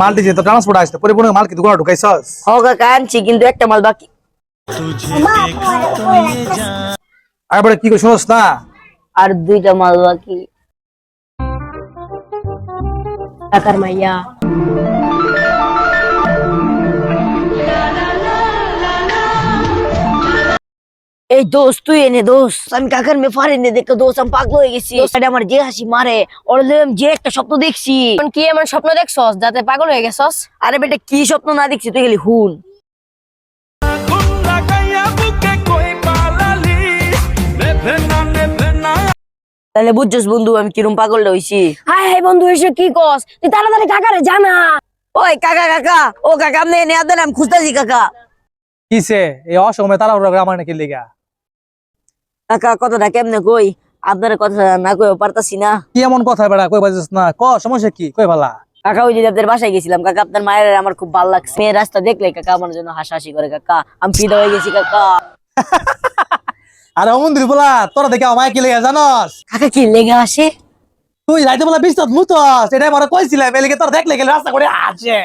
মালটি যে তো ট্রান্সপোর্ট আসতে পরিপূর্ণ মাল কি দোকানে ঢুকাইছস? হ কাকা আনছি কিন্তু একটা মাল বাকি। আর বড় কি কই শুনছ না? আর দুইটা মাল বাকি। কাকার মাইয়া এই দোস্ত তুই এনে দোস্ত আমি কাকার মে ফার এনে দেখে দোস্ত আমি পাগল হয়ে গেছি। এটা আমার যে হাসি মারে ওর আমি যে একটা স্বপ্ন দেখছি। এখন কি এমন স্বপ্ন দেখছস যাতে পাগল হয়ে গেছস? আরে বেটা কি স্বপ্ন না দেখছি তুই খালি হুন। তাহলে বুঝছস বন্ধু আমি কিরম পাগলটা হইছি। হাই হাই বন্ধু এসে কি কস? তুই তাড়াতাড়ি কাকারে জানা। ওই কাকা কাকা ও কাকা আপনি এনে দেন আমি খুঁজতেছি কাকা। কিসে এই অসময়ে তাড়াহুড়া করে আমার নাকি লেগা? কাকা কথাটা কেমনে কই আপনার কথা না কই পারতাছি না। কি এমন কথা বেড়া কই বাজিস না? ক সমস্যা কি? কই ভালা? কাকা ওই যে আপনাদের বাসায় গেছিলাম কাকা আপনার মায়ের আমার খুব ভালো লাগছে। মেয়ের রাস্তা দেখলে কাকা আমার জন্য হাসাহাসি করে কাকা আমি ফিদা হয়ে গেছি কাকা। আরে অমন দিল বলা তোরা দেখে আমায় কি লেগা জানস? কাকা কি লেগে আসে? তুই রাইতে বলা বিস্তার মুতস এটাই মনে কইছিলাম এলিগে তোর দেখলে গেলে রাস্তা করে আসে।